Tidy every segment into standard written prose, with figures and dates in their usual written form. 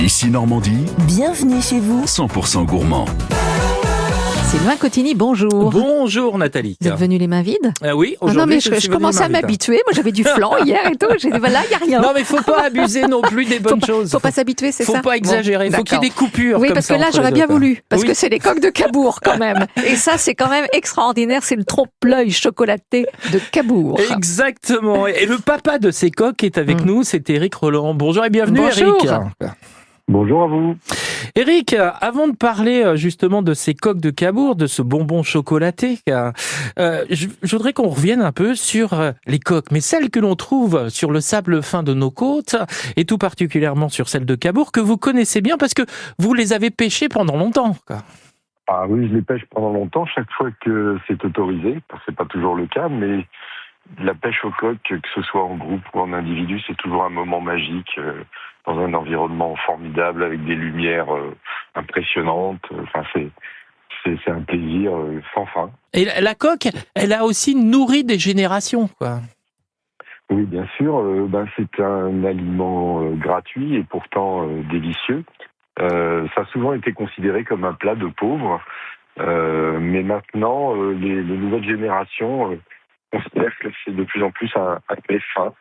Ici Normandie, Bienvenue chez vous. 100% gourmand. Sylvain Cottini, bonjour. Bonjour Nathalie. Vous êtes venu les mains vides? Oui, Ah aujourd'hui non mais je suis je venu commence les mains à vides. m'habituer. Moi j'avais du flan hier et tout. J'ai dit voilà, il n'y a rien. Non mais faut pas abuser non plus des bonnes choses. Faut pas s'habituer, c'est ça? Faut pas exagérer. Bon, Faut qu'il y ait des coupures. Oui, comme parce ça que là entre j'aurais les bien deux, voulu. Parce Oui. que c'est les coques de Cabourg quand même. Et ça c'est quand même extraordinaire. C'est le trompe-l'œil chocolaté de Cabourg. Exactement. Et le papa de ces coques est avec nous, c'est Éric Roland. Bonjour et bienvenue Bonjour. Éric. Bonjour à vous. Éric, avant de parler justement de ces coques de Cabourg, de ce bonbon chocolaté, je voudrais qu'on revienne un peu sur les coques, mais celles que l'on trouve sur le sable fin de nos côtes, et tout particulièrement sur celles de Cabourg, que vous connaissez bien parce que vous les avez pêchées pendant longtemps. Ah oui, je les pêche pendant longtemps, chaque fois que c'est autorisé, parce que c'est pas toujours le cas, mais la pêche aux coques, que ce soit en groupe ou en individu, c'est toujours un moment magique, dans un environnement formidable, avec des lumières impressionnantes. Enfin, c'est un plaisir sans fin. Et la coque, elle a aussi nourri des générations, quoi. Oui, bien sûr, c'est un aliment gratuit et pourtant délicieux. Ça a souvent été considéré comme un plat de pauvres, mais maintenant, les nouvelles générations considèrent que c'est de plus en plus un mets fin.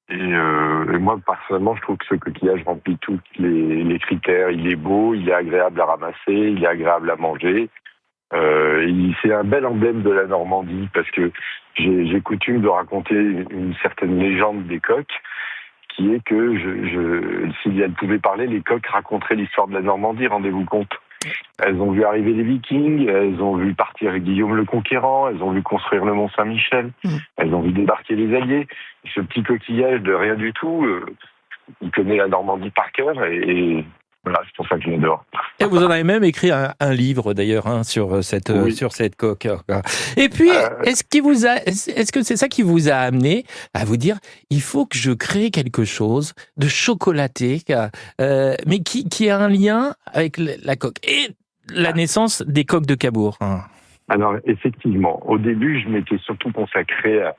Et moi, personnellement, je trouve que ce coquillage remplit tous les critères. Il est beau, il est agréable à ramasser, il est agréable à manger. C'est un bel emblème de la Normandie parce que j'ai coutume de raconter une certaine légende des coques qui est que si elles pouvaient parler, les coques raconteraient l'histoire de la Normandie, rendez-vous compte. Elles ont vu arriver les Vikings, elles ont vu partir Guillaume le Conquérant, elles ont vu construire le Mont Saint-Michel, elles ont vu débarquer les Alliés. Ce petit coquillage de rien du tout, il connaît la Normandie par cœur et voilà, c'est pour ça que je l'adore. Et vous en avez même écrit un livre d'ailleurs sur cette coque. Et puis, est-ce que c'est ça qui vous a amené à vous dire il faut que je crée quelque chose de chocolaté, mais qui a un lien avec la coque et la naissance des coques de Cabourg? Alors effectivement, au début, je m'étais surtout consacré à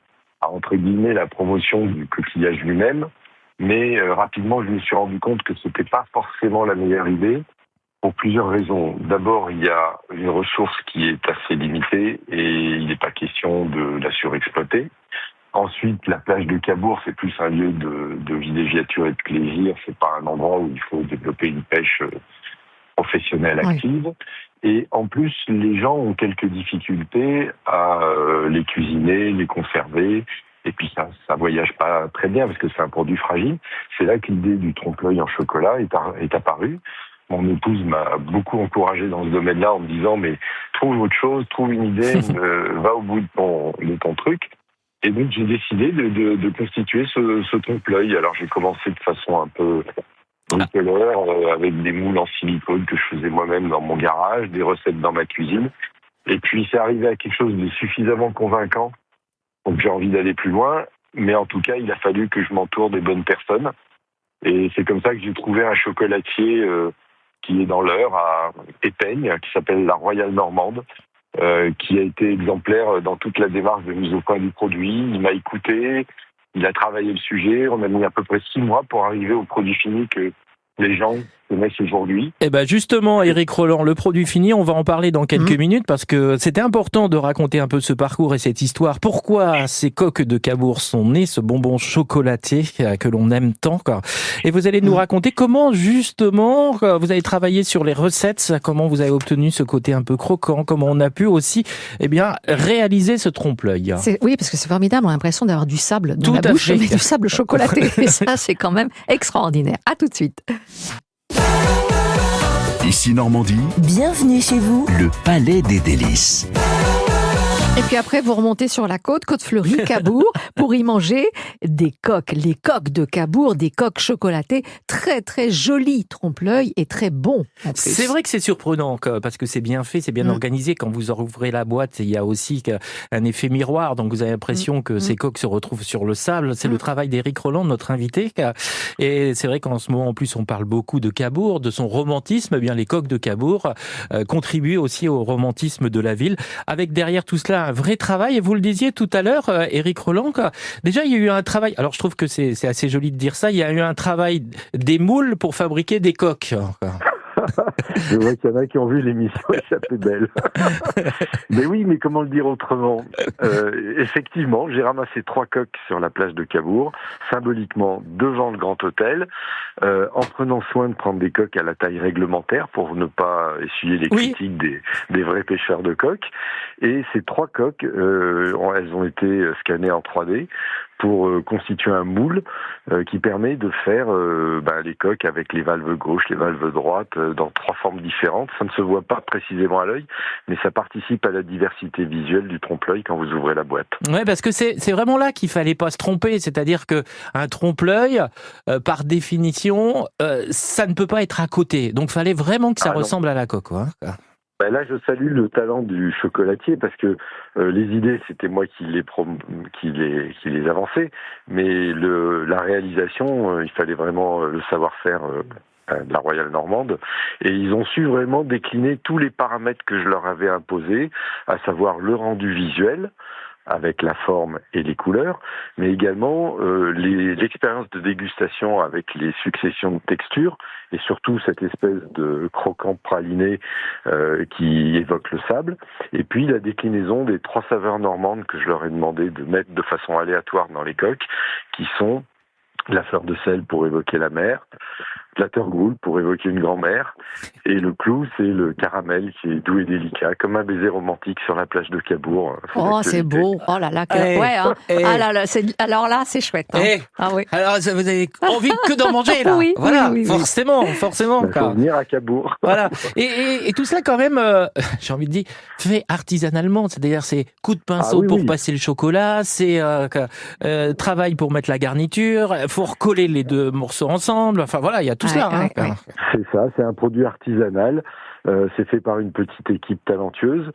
entre guillemets la promotion du coquillage lui-même. Mais rapidement, je me suis rendu compte que c'était pas forcément la meilleure idée pour plusieurs raisons. D'abord, il y a une ressource qui est assez limitée et il n'est pas question de la surexploiter. Ensuite, la plage de Cabourg, c'est plus un lieu de villégiature et de plaisir. C'est pas un endroit où il faut développer une pêche professionnelle active. Oui. Et en plus, les gens ont quelques difficultés à les cuisiner, les conserver. Et puis ça voyage pas très bien parce que c'est un produit fragile. C'est là que l'idée du trompe-l'œil en chocolat est apparue. Mon épouse m'a beaucoup encouragé dans ce domaine-là en me disant mais trouve autre chose, trouve une idée, va au bout de ton truc. Et donc j'ai décidé de constituer ce trompe-l'œil. Alors j'ai commencé de façon un peu bricoleur avec des moules en silicone que je faisais moi-même dans mon garage, des recettes dans ma cuisine. Et puis c'est arrivé à quelque chose de suffisamment convaincant. Donc j'ai envie d'aller plus loin, mais en tout cas, il a fallu que je m'entoure des bonnes personnes. Et c'est comme ça que j'ai trouvé un chocolatier qui est dans l'Eure, à Épeigne, qui s'appelle la Royale Normande, qui a été exemplaire dans toute la démarche de mise au point du produit. Il m'a écouté, il a travaillé le sujet. On a mis à peu près 6 mois pour arriver au produit fini que les gens connaissent aujourd'hui. Eh ben justement, Éric Roland, le produit fini, on va en parler dans quelques minutes parce que c'était important de raconter un peu ce parcours et cette histoire. Pourquoi ces coques de Cabourg sont nées, ce bonbon chocolaté que l'on aime tant, quoi. Et vous allez nous raconter comment justement vous avez travaillé sur les recettes, comment vous avez obtenu ce côté un peu croquant, comment on a pu aussi réaliser ce trompe-l'œil. Oui, parce que c'est formidable, on a l'impression d'avoir du sable dans la bouche, mais du sable chocolaté. Et ça, c'est quand même extraordinaire. À tout de suite. Ici Normandie, Bienvenue chez vous. le palais des délices. Et puis après, vous remontez sur la côte fleurie, Cabourg, pour y manger des coques. Les coques de Cabourg, des coques chocolatées, très très jolies, trompe-l'œil et très bon. C'est vrai que c'est surprenant parce que c'est bien fait, c'est bien organisé. Quand vous ouvrez la boîte, il y a aussi un effet miroir, donc vous avez l'impression que ces coques se retrouvent sur le sable. C'est le travail d'Éric Roland, notre invité. Et c'est vrai qu'en ce moment, en plus, on parle beaucoup de Cabourg, de son romantisme. Eh bien, les coques de Cabourg contribuent aussi au romantisme de la ville, avec derrière tout cela a un vrai travail, et vous le disiez tout à l'heure, Éric Rolland, quoi. Déjà, il y a eu un travail, alors je trouve que c'est assez joli de dire ça, il y a eu un travail des moules pour fabriquer des coques. Je vois qu'il y en a qui ont vu l'émission et ça fait belle. Mais oui, mais comment le dire autrement ? Effectivement, j'ai ramassé 3 coques sur la plage de Cabourg, symboliquement devant le Grand Hôtel, en prenant soin de prendre des coques à la taille réglementaire pour ne pas essuyer les critiques des vrais pêcheurs de coques. Et ces 3 coques, elles ont été scannées en 3D pour constituer un moule qui permet de faire les coques avec les valves gauches, les valves droites, dans 3 formes différentes. Ça ne se voit pas précisément à l'œil, mais ça participe à la diversité visuelle du trompe-l'œil quand vous ouvrez la boîte. Ouais, parce que c'est vraiment là qu'il fallait pas se tromper, c'est-à-dire que un trompe-l'œil, par définition, ça ne peut pas être à côté. Donc, fallait vraiment que ça ressemble à la coque, quoi. Là, je salue le talent du chocolatier parce que les idées, c'était moi qui les avançais, mais la réalisation, il fallait vraiment le savoir-faire de la Royale Normande, et ils ont su vraiment décliner tous les paramètres que je leur avais imposés, à savoir le rendu visuel, avec la forme et les couleurs, mais également l'expérience de dégustation avec les successions de textures et surtout cette espèce de croquant praliné qui évoque le sable, et puis la déclinaison des 3 saveurs normandes que je leur ai demandé de mettre de façon aléatoire dans les coques, qui sont la fleur de sel pour évoquer la mer, l'attergoule pour évoquer une grand-mère, et le clou, c'est le caramel qui est doux et délicat, comme un baiser romantique sur la plage de Cabourg. Oh, c'est beau. Oh là là. Ah là là, alors là, c'est chouette. Hein. Ah oui. Alors, vous avez envie que d'en manger, là. Oui, voilà, oui. Forcément. Il faut venir à Cabourg. Voilà. Et tout ça, quand même, j'ai envie de dire, fait artisanalement. C'est-à-dire, c'est coup de pinceau pour passer le chocolat, c'est travail pour mettre la garniture, faut recoller les 2 morceaux ensemble. Enfin, voilà, il y a tout cela. Hein. C'est ça, c'est un produit artisanal. C'est fait par une petite équipe talentueuse.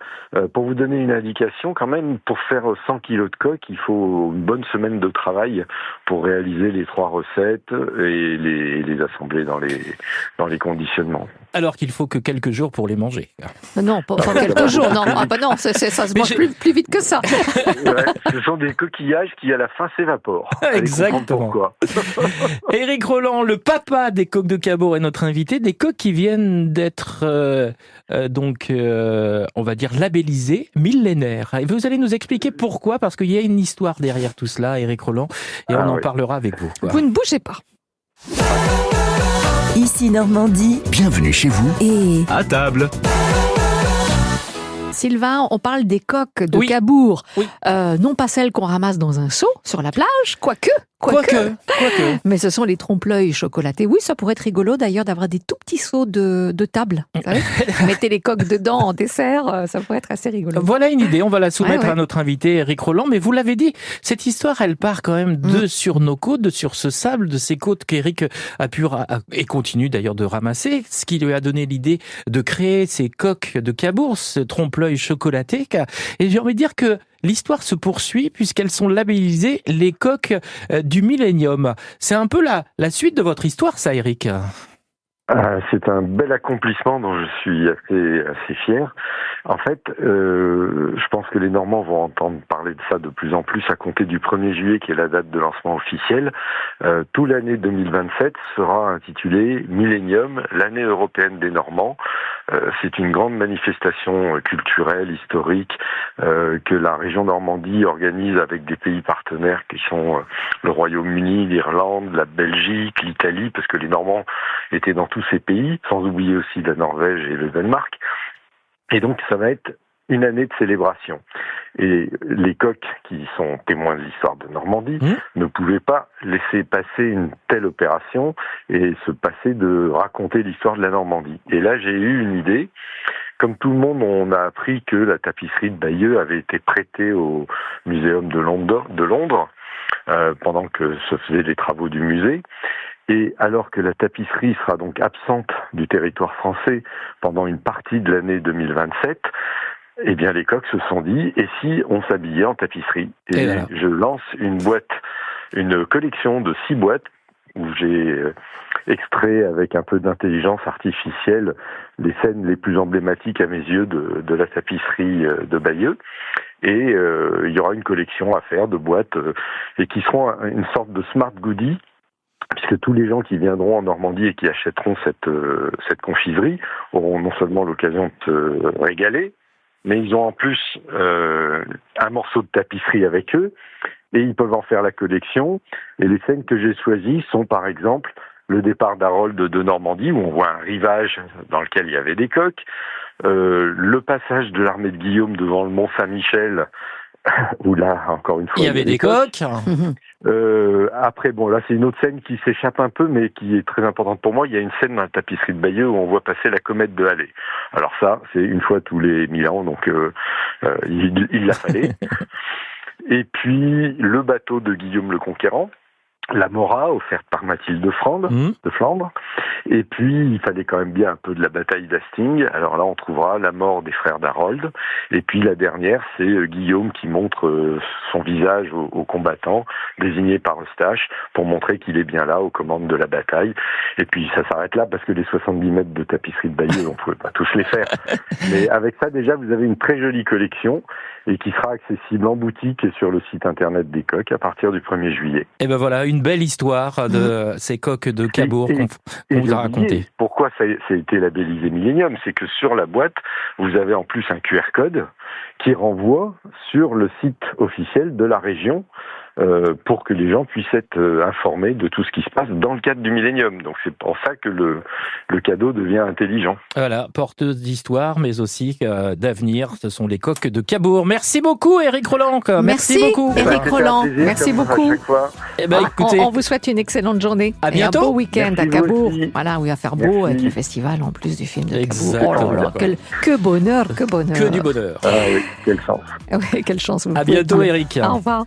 Pour vous donner une indication, quand même, pour faire 100 kilos de coques, il faut une bonne semaine de travail pour réaliser les 3 recettes et les assembler dans les conditionnements. Alors qu'il faut que quelques jours pour les manger. Non, pas quelques jours. Non, non, ça se mange plus vite que ça. Ce sont des coquillages qui, à la fin, s'évaporent. Exactement. Éric Rolland, le papa des coques de Cabourg, est notre invité. Des coques qui viennent d'être, on va dire, labellisées millénaires. Et vous allez nous expliquer pourquoi, parce qu'il y a une histoire derrière tout cela, Éric Rolland, et on en parlera avec vous. Vous ne bougez pas. Ici Normandie. Bienvenue chez vous. Et à table. Sylvain, on parle des coques de Cabourg. Oui. Non pas celles qu'on ramasse dans un seau sur la plage, quoique. Mais ce sont les trompe-l'œil chocolatés. Oui, ça pourrait être rigolo d'ailleurs d'avoir des tout petits seaux de table. Vous savez, mettez les coques dedans en dessert, ça pourrait être assez rigolo. Voilà une idée, on va la soumettre à notre invité Éric Rolland. Mais vous l'avez dit, cette histoire, elle part quand même sur nos côtes, sur ce sable, de ces côtes qu'Éric a pu et continue d'ailleurs de ramasser, ce qui lui a donné l'idée de créer ces coques de Cabourg, ce trompe-l'œil chocolaté. Et j'ai envie de dire que l'histoire se poursuit puisqu'elles sont labellisées les coques du Millénium. C'est un peu la suite de votre histoire, ça, Éric. C'est un bel accomplissement dont je suis assez fier. En fait, je pense que les Normands vont entendre parler de ça de plus en plus à compter du 1er juillet, qui est la date de lancement officielle. Toute l'année 2027 sera intitulée Millénium, l'année européenne des Normands. C'est une grande manifestation culturelle, historique, que la région Normandie organise avec des pays partenaires qui sont le Royaume-Uni, l'Irlande, la Belgique, l'Italie, parce que les Normands étaient dans tous ces pays, sans oublier aussi la Norvège et le Danemark. Et donc, ça va être une année de célébration. Et les coqs, qui sont témoins de l'histoire de Normandie, ne pouvaient pas laisser passer une telle opération et se passer de raconter l'histoire de la Normandie. Et là, j'ai eu une idée. Comme tout le monde, on a appris que la tapisserie de Bayeux avait été prêtée au Muséum de Londres pendant que se faisaient les travaux du musée. Et alors que la tapisserie sera donc absente du territoire français pendant une partie de l'année 2027, eh bien les coqs se sont dit, et si on s'habillait en tapisserie ? Et je lance une collection de 6 boîtes où j'ai extrait avec un peu d'intelligence artificielle les scènes les plus emblématiques à mes yeux de la tapisserie de Bayeux. Et il y aura une collection à faire de boîtes et qui seront une sorte de smart goodie, puisque tous les gens qui viendront en Normandie et qui achèteront cette confiserie auront non seulement l'occasion de se régaler, mais ils ont en plus un morceau de tapisserie avec eux, et ils peuvent en faire la collection. Et les scènes que j'ai choisies sont par exemple le départ d'Harold de Normandie, où on voit un rivage dans lequel il y avait des coques, le passage de l'armée de Guillaume devant le Mont Saint-Michel, où là, encore une fois, Il y avait des coques. Après, bon, là, c'est une autre scène qui s'échappe un peu, mais qui est très importante pour moi. Il y a une scène dans la tapisserie de Bayeux où on voit passer la comète de Halley. Alors ça, c'est une fois tous les 1000 ans, donc il la fallait. Et puis, le bateau de Guillaume le Conquérant, la Mora, offerte par Mathilde de Flandre. Et puis, il fallait quand même bien un peu de la bataille d'Hastings. Alors là, on trouvera la mort des frères d'Harold. Et puis, la dernière, c'est Guillaume qui montre son visage aux combattants, désigné par Eustache, pour montrer qu'il est bien là, aux commandes de la bataille. Et puis, ça s'arrête là, parce que les 70 mètres de tapisserie de Bayeux, on ne pouvait pas tous les faire. Mais avec ça, déjà, vous avez une très jolie collection, et qui sera accessible en boutique et sur le site internet des coques à partir du 1er juillet. Et ben voilà, une belle histoire de ces coques de Cabourg qu'on vous a raconté. Pourquoi ça a été labellisé Millennium, c'est que sur la boîte, vous avez en plus un QR code qui renvoie sur le site officiel de la région pour que les gens puissent être informés de tout ce qui se passe dans le cadre du Millennium. Donc c'est pour ça que le cadeau devient intelligent. Voilà, porteuse d'histoire, mais aussi d'avenir. Ce sont les coques de Cabourg. Merci beaucoup, Éric Rolland. Merci beaucoup. Éric Rolland. Plaisir, Merci comme beaucoup. à chaque fois. Eh ben, écoutez, On vous souhaite une excellente journée. À et bientôt. un beau week-end Merci à vous Cabourg. aussi. Voilà, où il va faire beau Merci. avec le festival en plus du film de Exactement. Cabourg. Oh là là, que bonheur, que bonheur. que du bonheur. Ah oui, quelle chance. Ouais, quelle chance. Vous À pouvez bientôt, pas. Éric. Au revoir.